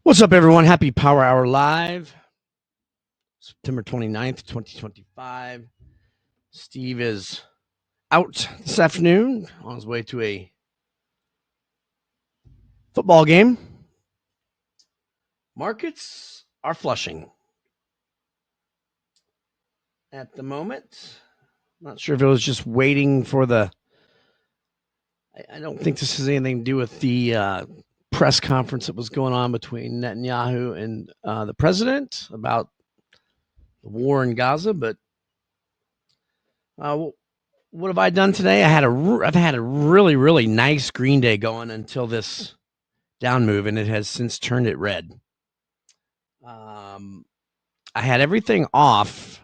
What's up, everyone? Happy Power Hour Live, September 29th, 2025. Steve is out this afternoon on his way to a football game. Markets are flushing at the moment. Not sure if it was just waiting for the. I don't think this has anything to do with the press conference that was going on between Netanyahu and the president about the war in Gaza, but what have I done today? I've had a really nice green day going until this down move, and it has since turned it red. I had everything off.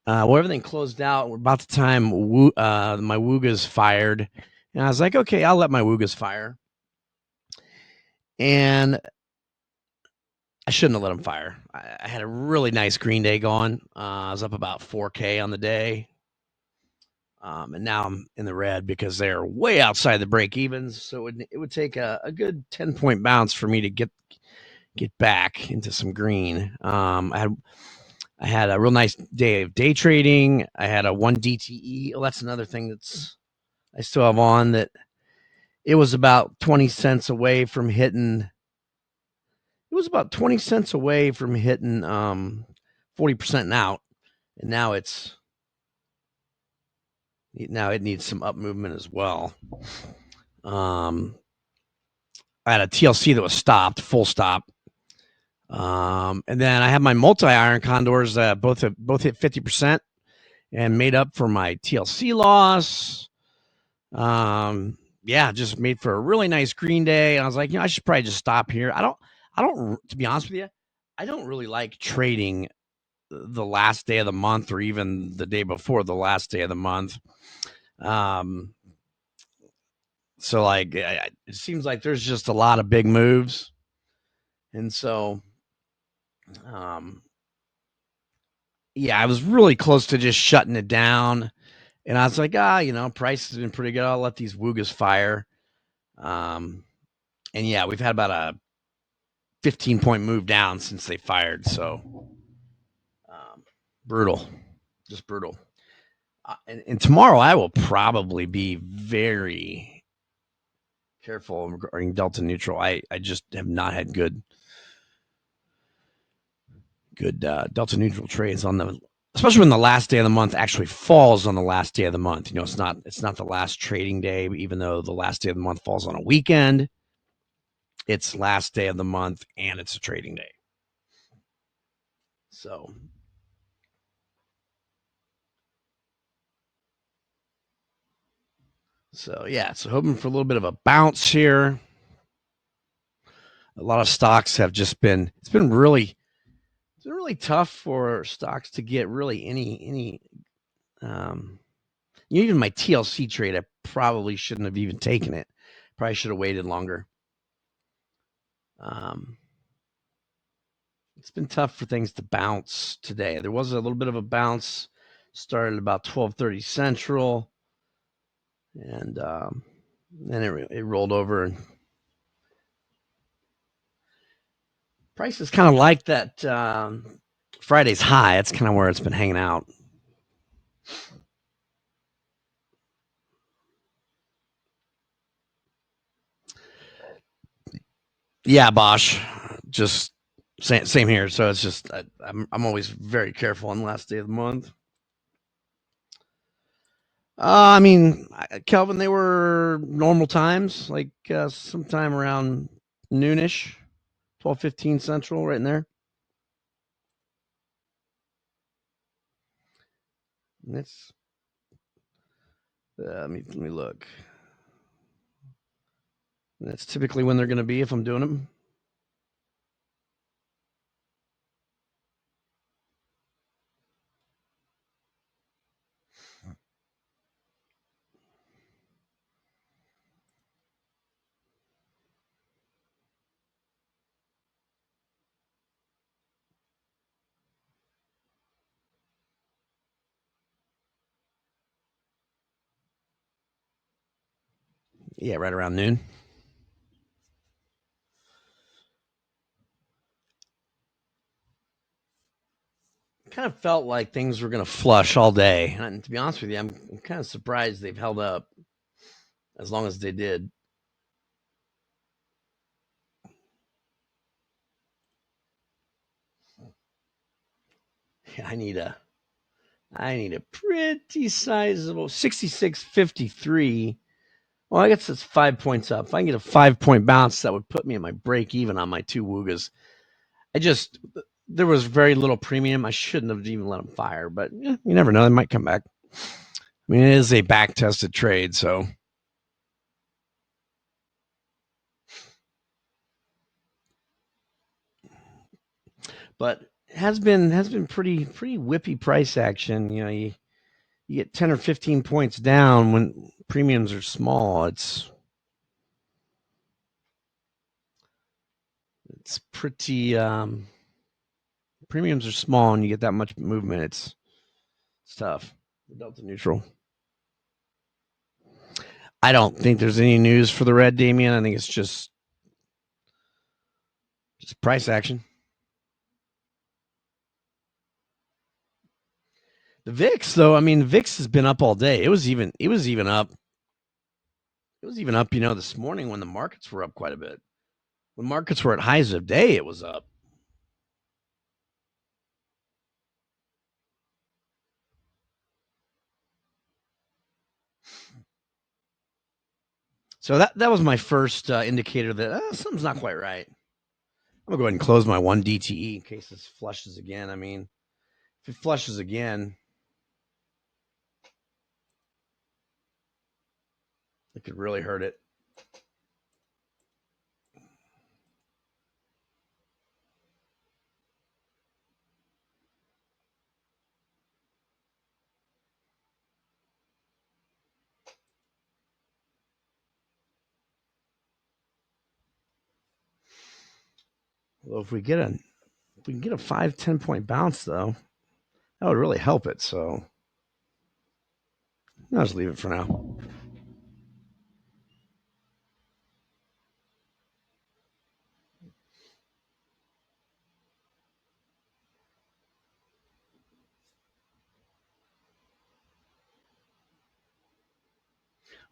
Everything closed out. About the time my Woogas fired, and I was like, okay, I'll let my Woogas fire. And I shouldn't have let them fire. I had a really nice green day going. I was up about 4K on the day. And now I'm in the red because they're way outside the break evens. So it would take a good 10-point bounce for me to get back into some green. I had a real nice day of day trading. I had a 1 DTE. Oh, that's another thing I still have on that. It was about 20 cents away from hitting. It was about 20 cents away from hitting 40% and out, and now it needs some up movement as well. I had a TLC that was stopped, full stop. And then I have my multi-iron condors both hit 50% and made up for my TLC loss. Just made for a really nice green day. And I was like, I should probably just stop here. I don't, to be honest with you, I don't really like trading the last day of the month or even the day before the last day of the month. So like, it seems like there's just a lot of big moves. And so, I was really close to just shutting it down. And I was like, price has been pretty good. I'll let these Woogas fire. And we've had about a 15-point move down since they fired. So brutal, just brutal. And tomorrow I will probably be very careful regarding Delta Neutral. I just have not had good Delta Neutral trades on the, especially when the last day of the month actually falls on the last day of the month. It's not the last trading day, even though the last day of the month falls on a weekend. It's last day of the month and it's a trading day. So hoping for a little bit of a bounce here. A lot of stocks have just been, it's been really tough for stocks to get really any even my TLC trade, I probably shouldn't have even taken it. Probably should have waited longer. It's been tough for things to bounce today. There was a little bit of a bounce, started about 12:30 Central, and then it rolled over. And price is kind of like that Friday's high. That's kind of where it's been hanging out. Yeah, Bosch, just same here. So it's just I'm always very careful on the last day of the month. Kelvin, they were normal times, like sometime around noonish, 12:15 Central, right in there. And it's let me look. And that's typically when they're going to be if I'm doing them. Yeah, right around noon. kind of felt like things were going to flush all day. And to be honest with you, I'm kind of surprised they've held up as long as they did. Yeah, I need a pretty sizable 66.53. Well, I guess it's 5 points up. If I can get a 5-point bounce, that would put me at my break even on my two Woogas. There was very little premium. I shouldn't have even let them fire, but you never know. They might come back. I mean, it is a back tested trade, so. But has been pretty whippy price action. You get 10 or 15 points down when premiums are small. It's pretty premiums are small and you get that much movement. It's tough. Delta neutral. I don't think there's any news for the red, Damien. I think it's just price action. The VIX, though, I mean, the VIX has been up all day. It was even up. This morning when the markets were up quite a bit. When markets were at highs of day, it was up. So that was my first indicator that something's not quite right. I'm gonna go ahead and close my one DTE in case this flushes again. I mean, if it flushes again, it could really hurt it. Well, if we get a 5-10 point bounce though, that would really help it. So I'll just leave it for now.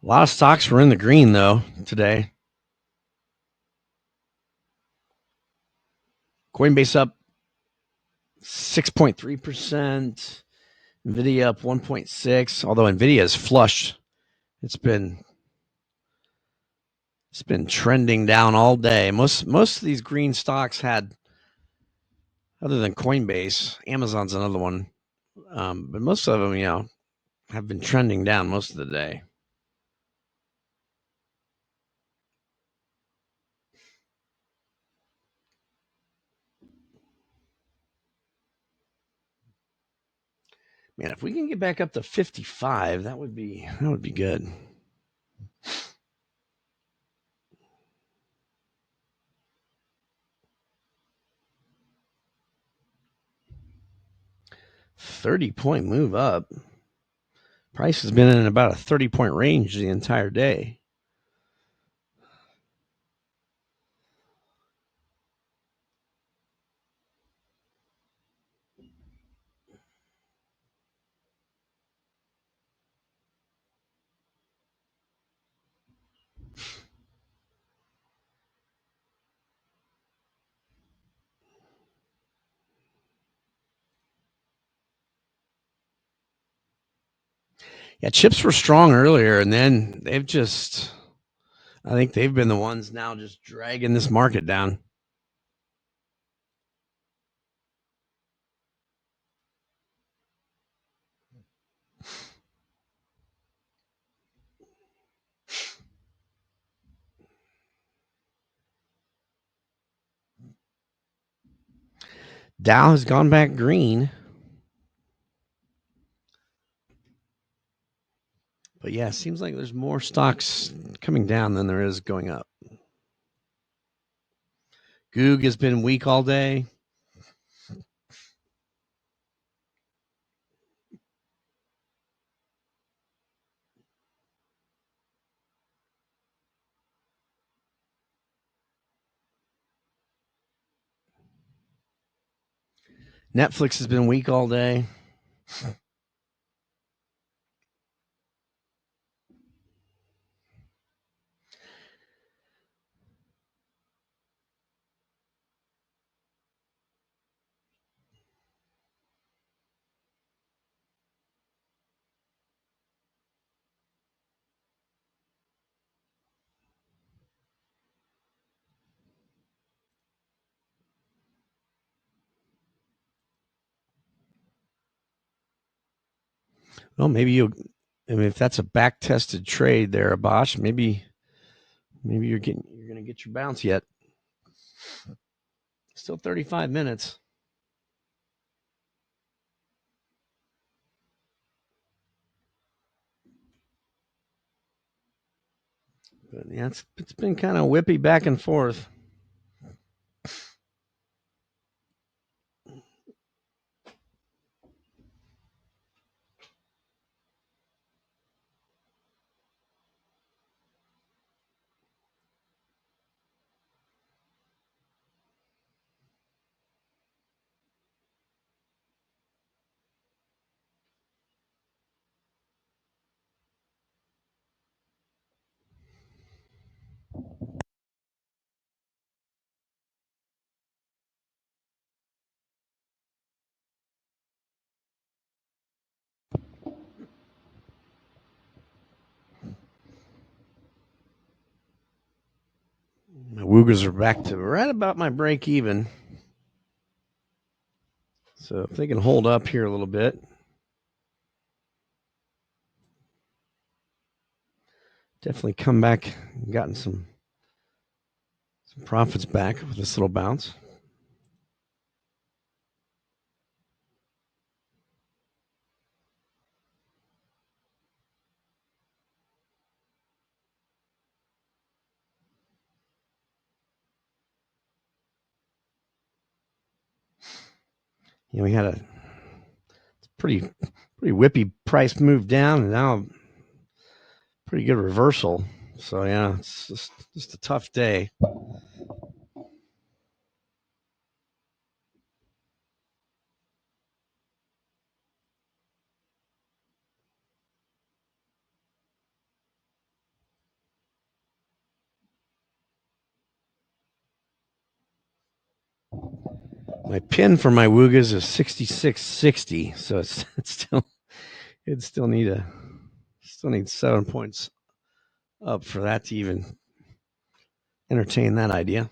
A lot of stocks were in the green though today. Coinbase up 6.3%. Nvidia up 1.6. Although Nvidia is flushed, it's been trending down all day. Most of these green stocks had, other than Coinbase, Amazon's another one, but most of them, have been trending down most of the day. Man, if we can get back up to 55, that would be good. $30-point move up. Price has been in about a 30-point range the entire day. Yeah, chips were strong earlier, and then I think they've been the ones now just dragging this market down. Dow has gone back green. But yeah, it seems like there's more stocks coming down than there is going up. Goog has been weak all day. Netflix has been weak all day. Well, maybe if that's a back tested trade there, Bosch, maybe you're going to get your bounce yet. Still 35 minutes. But yeah, it's been kind of whippy back and forth. My Woogers are back to right about my break even. So if they can hold up here a little bit, definitely come back and gotten some profits back with this little bounce. We had a pretty whippy price move down, and now pretty good reversal. So yeah, it's just a tough day. My pin for my Woogas is 66.60, so it still needs 7 points up for that to even entertain that idea.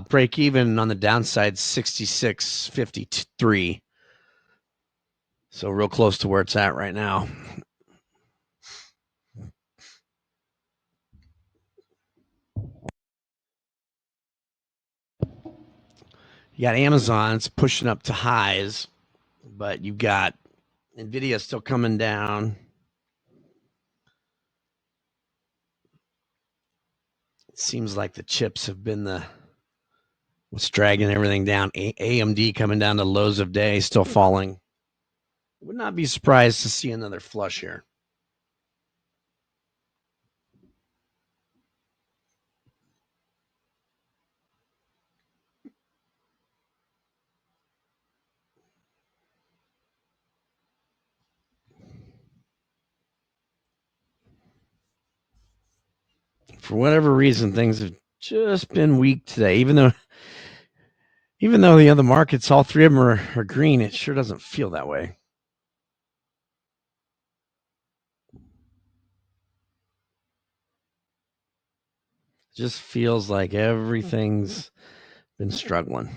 Break even on the downside 66.53. So real close to where it's at right now. You got Amazon, it's pushing up to highs, but you've got Nvidia still coming down. It seems like the chips have been what's dragging everything down. AMD coming down to lows of day, still falling. Would not be surprised to see another flush here. For whatever reason, things have just been weak today. Even though the other markets, all three of them are green, it sure doesn't feel that way. It just feels like everything's been struggling.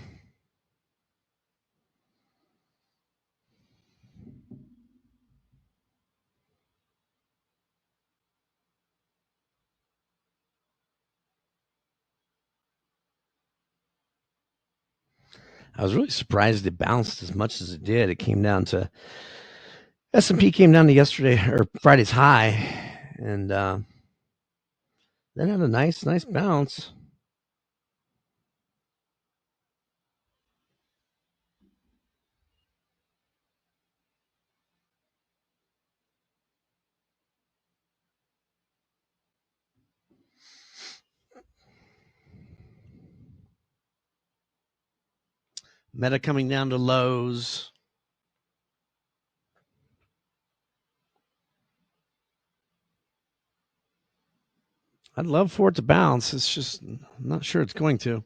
I was really surprised it bounced as much as it did. It came down to S&P came down to yesterday or Friday's high, and then had a nice bounce. Meta coming down to lows. I'd love for it to bounce. It's just I'm not sure it's going to.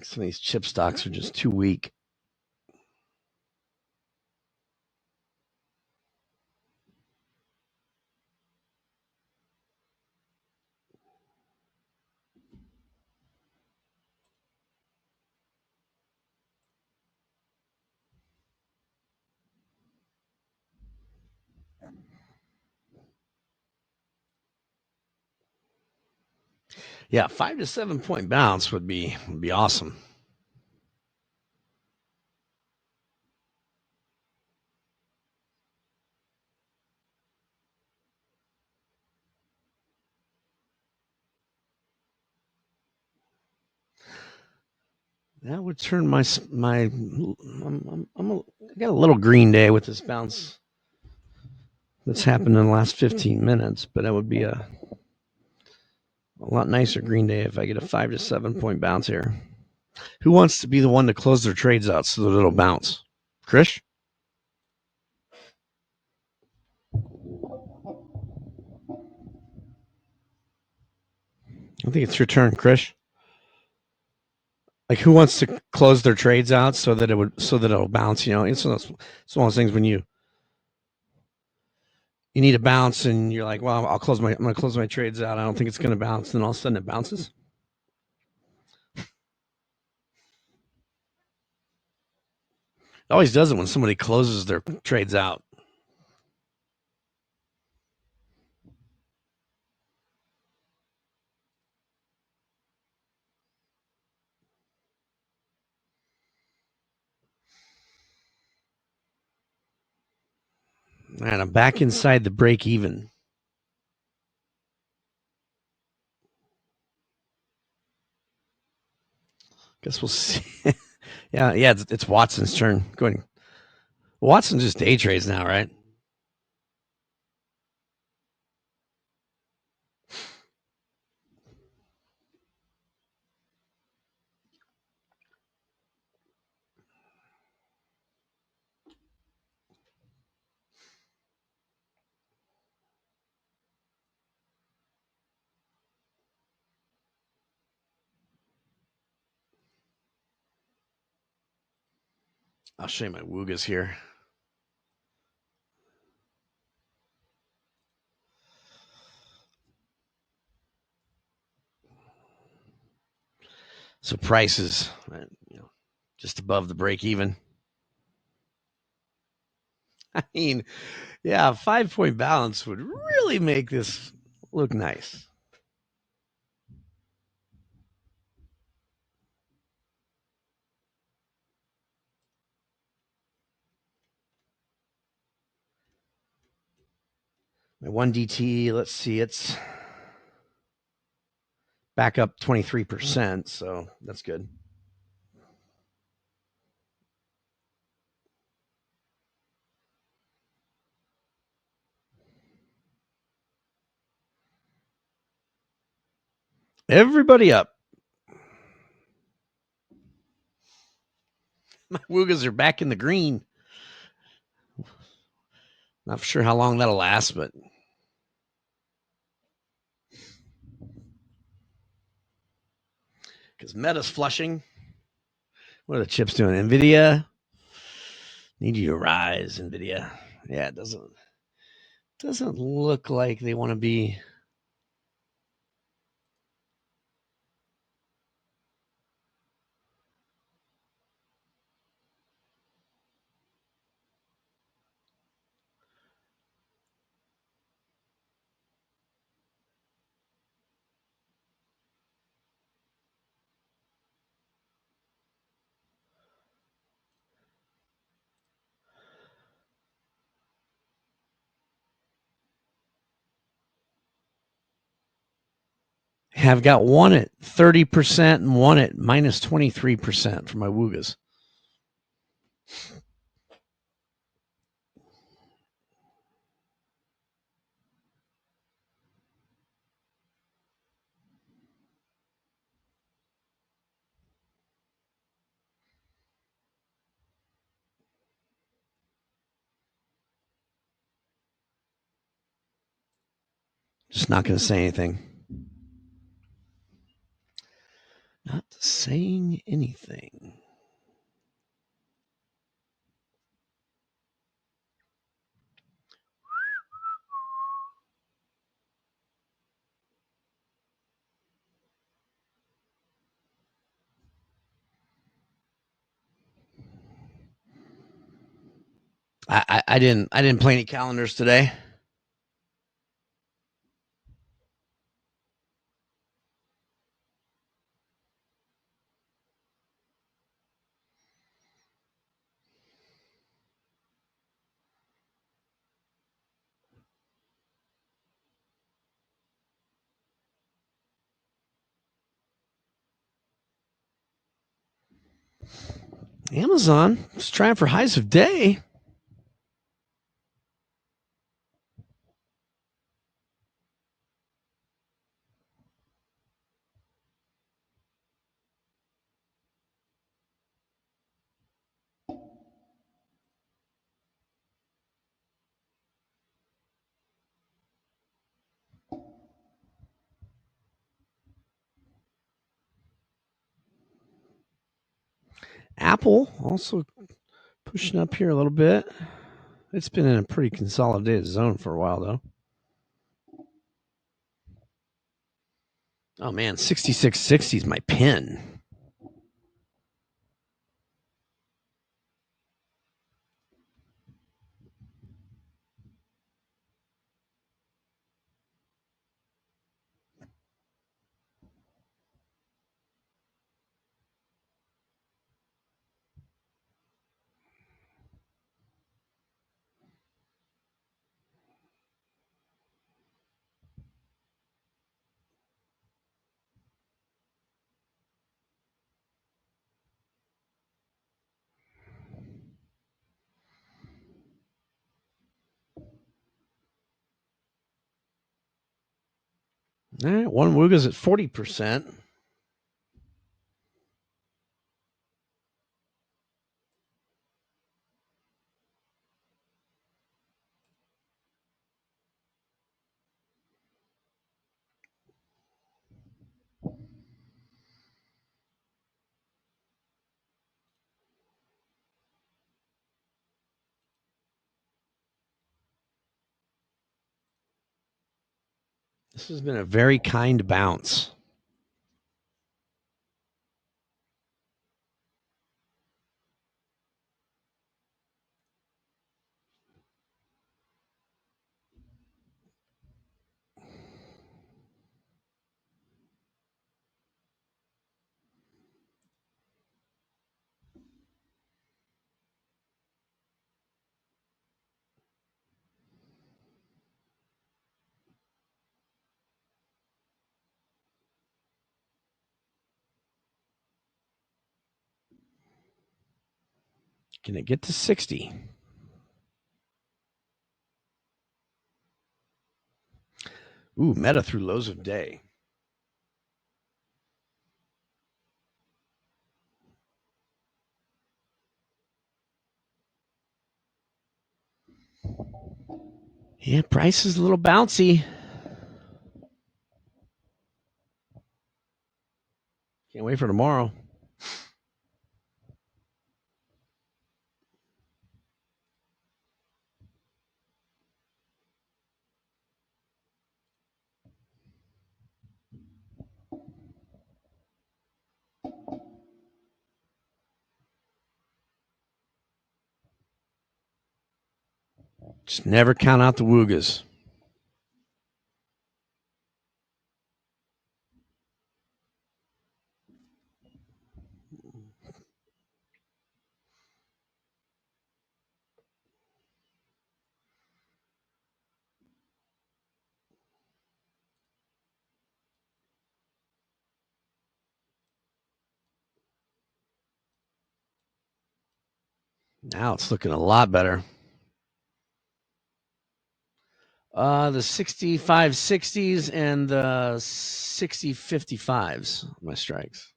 Some of these chip stocks are just too weak. Yeah, 5 to 7 point bounce would be awesome. That would turn I got a little green day with this bounce that's happened in the last 15 minutes, but that would be a lot nicer green day if I get a 5 to 7 point bounce here. Who wants to be the one to close their trades out so that it'll bounce? Krish? I think it's your turn, Krish. Like, who wants to close their trades out so that it'll bounce? You know, it's one of those things when you need a bounce and you're like, well, I'm going to close my trades out. I don't think it's going to bounce. Then all of a sudden it bounces. It always does it when somebody closes their trades out. And I'm back inside the break even. Guess we'll see. yeah, it's Watson's turn. Going. Watson just day trades now, right? I'll show you my Woogas here. So prices, just above the break even. I mean, yeah, 5 point balance would really make this look nice. My 1 DTE, let's see, it's back up 23%, so that's good. Everybody up. My Woogas are back in the green. Not sure how long that'll last, but because Meta's flushing. What are the chips doing? NVIDIA, need you to rise, NVIDIA. Yeah, it doesn't look like they want to be. Have got one at 30% and one at minus 23% for my Woogas. Just not going to say anything. Not saying anything. I didn't play any calendars today. Amazon is trying for highs of day. Apple also pushing up here a little bit. It's been in a pretty consolidated zone for a while, though. Oh, man, 66.60 is my pin. All right, one Wooga's at 40%. This has been a very kind bounce. Can it get to 60? Ooh, Meta through lows of day. Yeah, price is a little bouncy. Can't wait wait for tomorrow. Just never count out the woogas. Now it's looking a lot better. The 65-60s and the 60-55s, my strikes.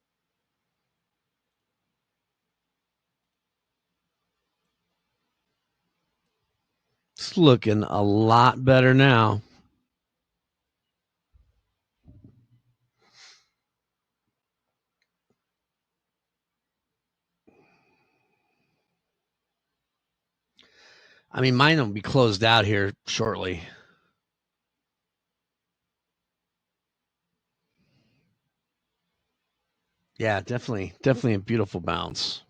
It's looking a lot better now. I mean, mine will be closed out here shortly. Yeah, definitely a beautiful bounce.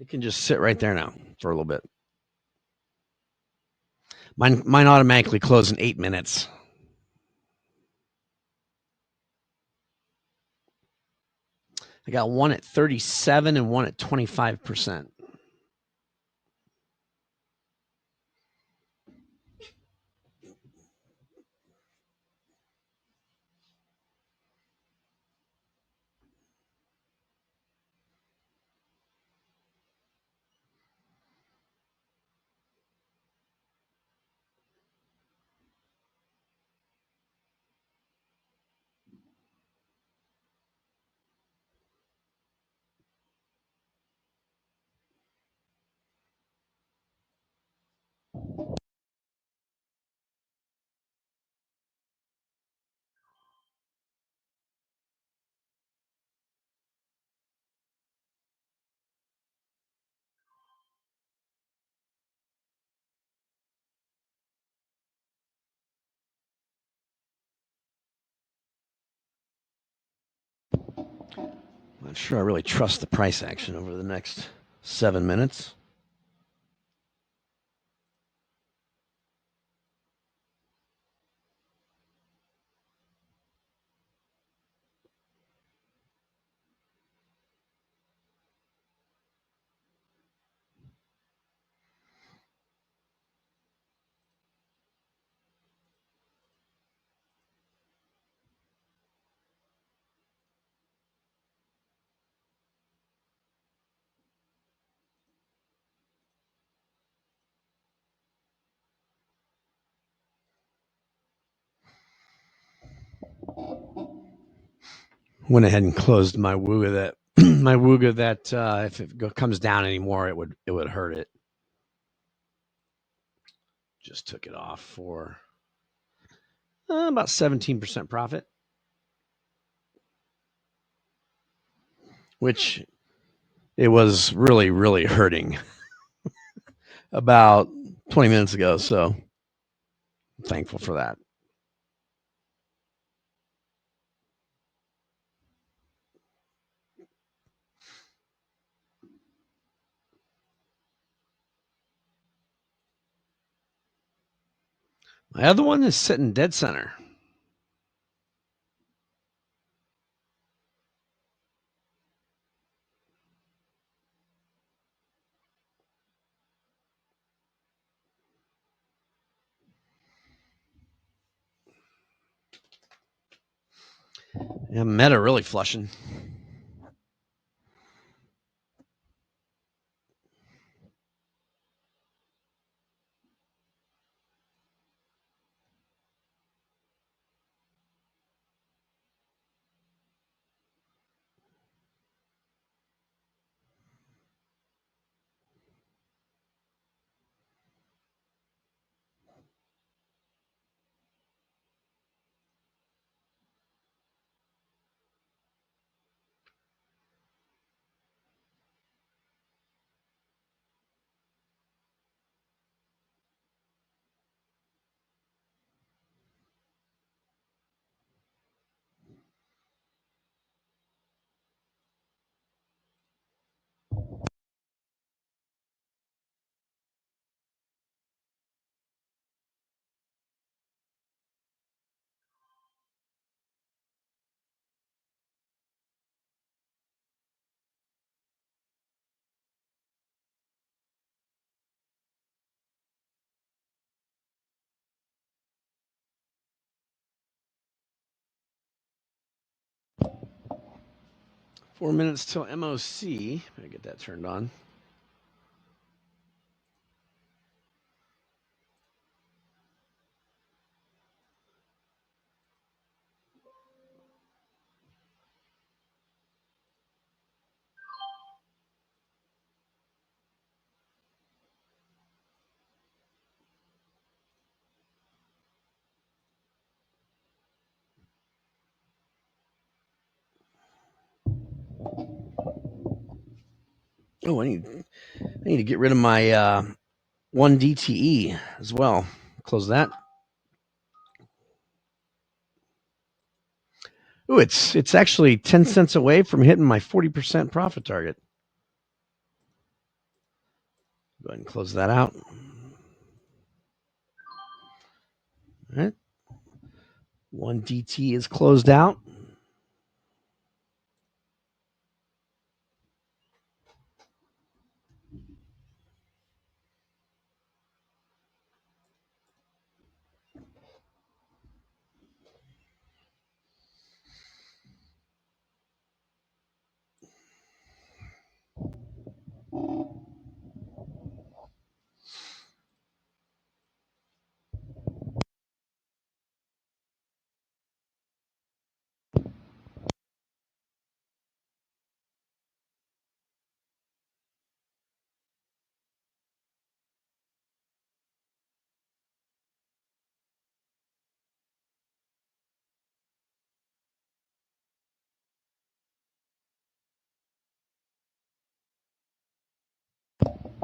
It can just sit right there now for a little bit. Mine automatically closed in 8 minutes. I got one at 37 and one at 25%. Not sure I really trust the price action over the next 7 minutes. Went ahead and closed my Wooga that if it comes down anymore, it would hurt it. Just took it off for about 17% profit, which it was really hurting about 20 minutes ago. So I'm thankful for that. My other one is sitting dead center. Yeah, Meta really flushing. 4 minutes till MOC. Better get that turned on. Oh, I need to get rid of my one DTE as well. Close that. Ooh, it's actually 10 cents away from hitting my 40% profit target. Go ahead and close that out. All right. One DT is closed out.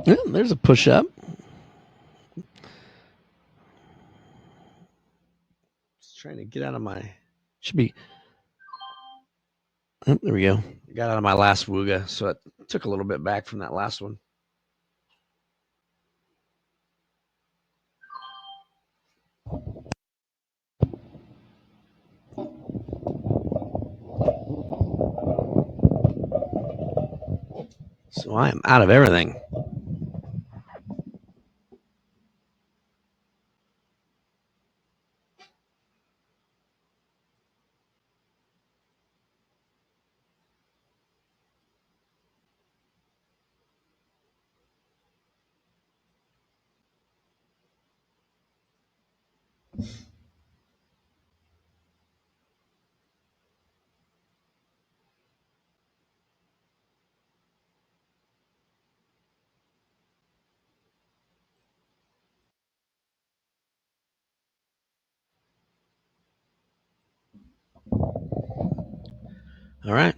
Yeah, there's a push up. Just trying to get out of my. Should be. Oh, there we go. Got out of my last Wooga, so it took a little bit back from that last one. So I am out of everything. All right.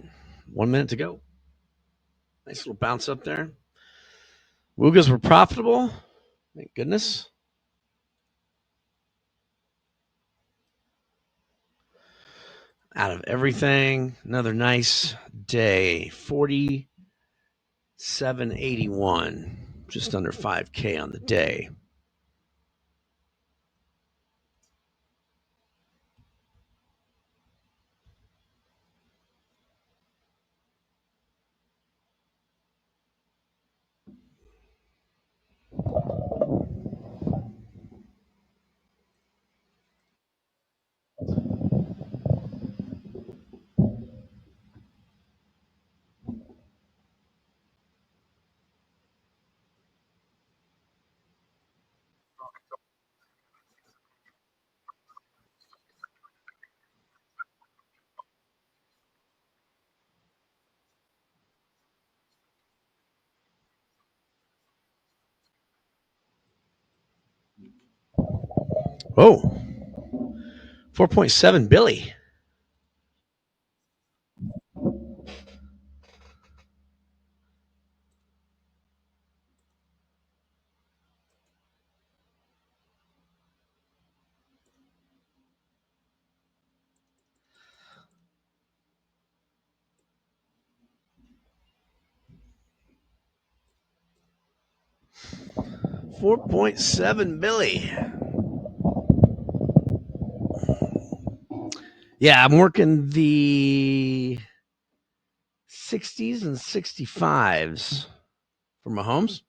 1 minute to go. Nice little bounce up there. Woogas were profitable. Thank goodness. Out of everything. Another nice day. 47.81. Just under 5K on the day. Oh, 4.7 Billy. $4.7 Billy. Yeah, I'm working the 60s and 65s for Mahomes.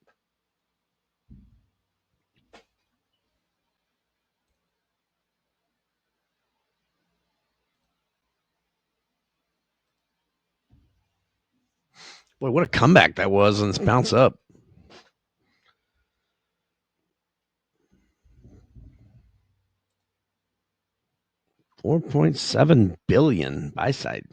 Boy, what a comeback that was on this bounce up. $4.7 billion buy side.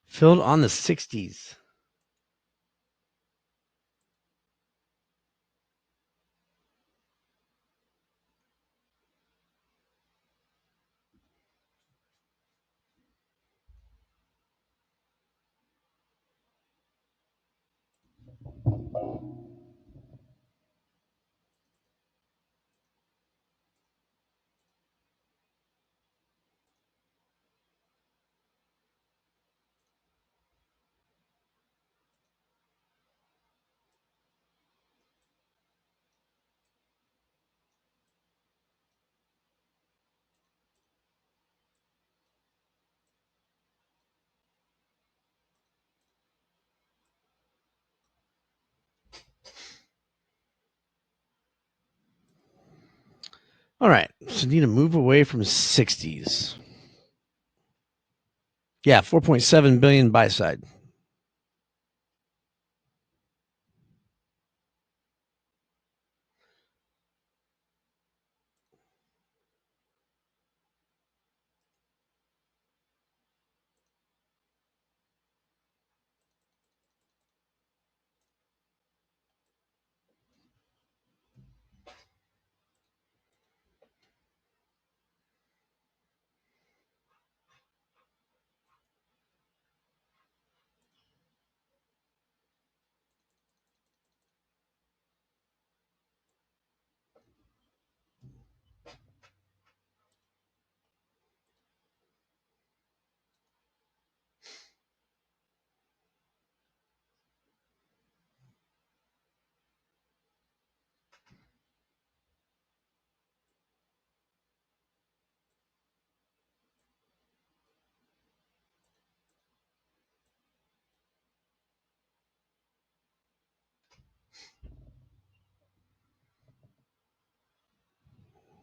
Filled on the 60s. All right, so need to move away from 60s. Yeah, 4.7 billion buy side.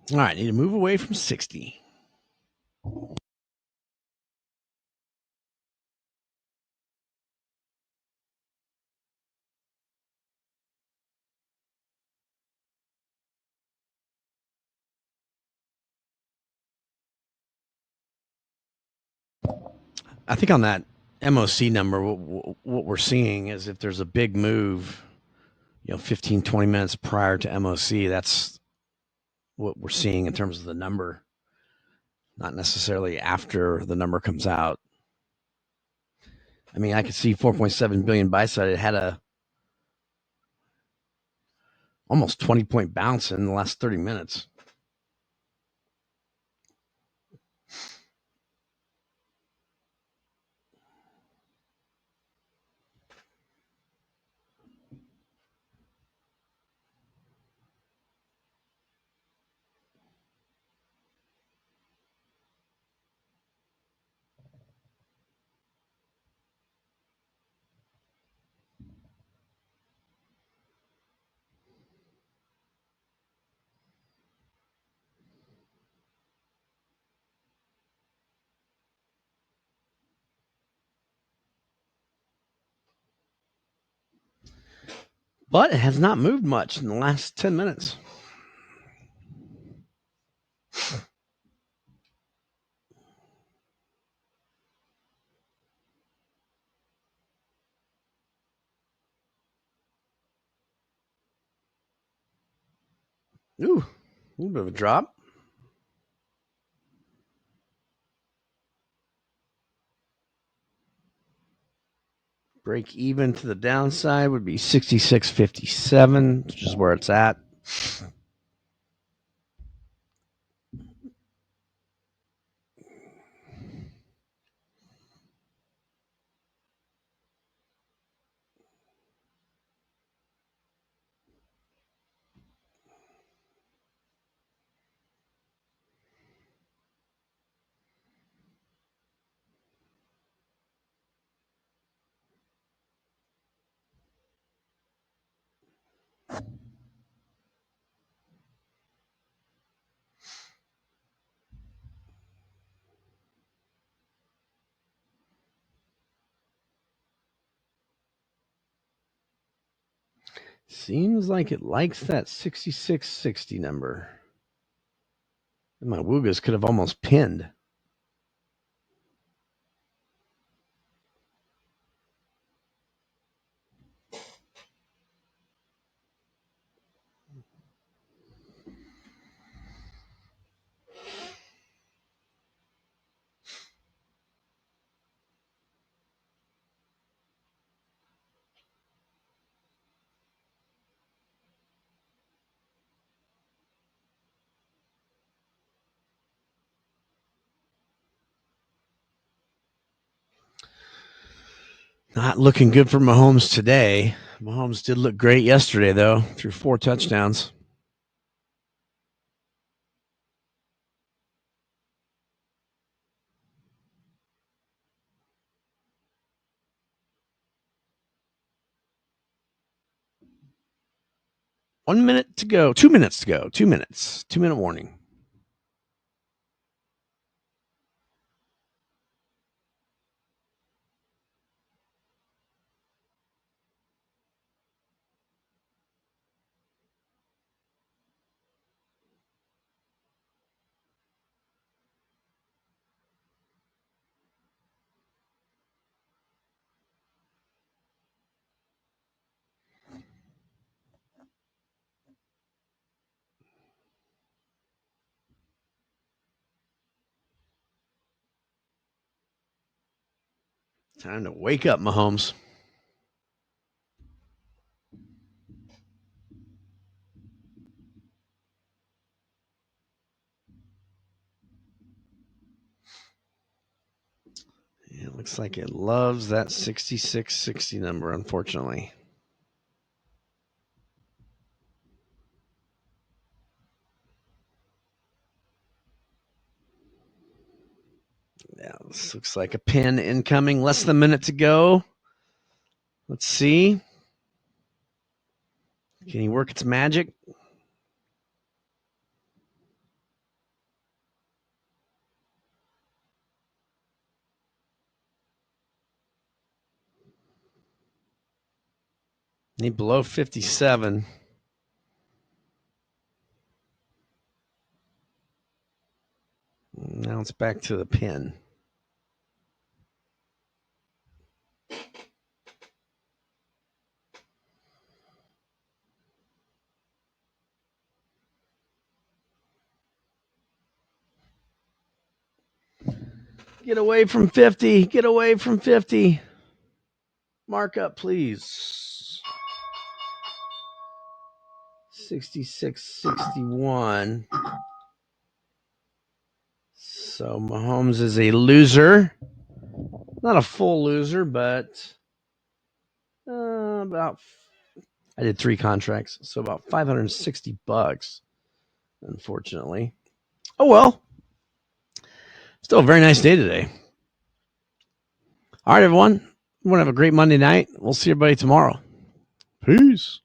All right, need to move away from 60. I think on that MOC number, what we're seeing is if there's a big move, 15, 20 minutes prior to MOC, that's what we're seeing in terms of the number, not necessarily after the number comes out. I mean, I could see 4.7 billion buy side. It had a almost 20-point bounce in the last 30 minutes. But it has not moved much in the last 10 minutes. Ooh, a little bit of a drop. Break even to the downside would be 66.57, which is where it's at. Seems like it likes that 66.60 number. And my Woogas could have almost pinned. Not looking good for Mahomes today. Mahomes did look great yesterday, though, threw 4 touchdowns. One minute to go. 2 minutes to go. 2 minutes. 2-minute warning. Time to wake up, Mahomes. It looks like it loves that 66.60 number, unfortunately. Yeah, this looks like a pin incoming. Less than a minute to go. Let's see. Can he work its magic? Need below 57. Now it's back to the pin. Get away from 50. Get away from 50. Markup, please. 66.61. So Mahomes is a loser. Not a full loser, but about. I did 3 contracts, so about $560, unfortunately. Oh, well. Still a very nice day today. All right, everyone. We're going to have a great Monday night. We'll see everybody tomorrow. Peace.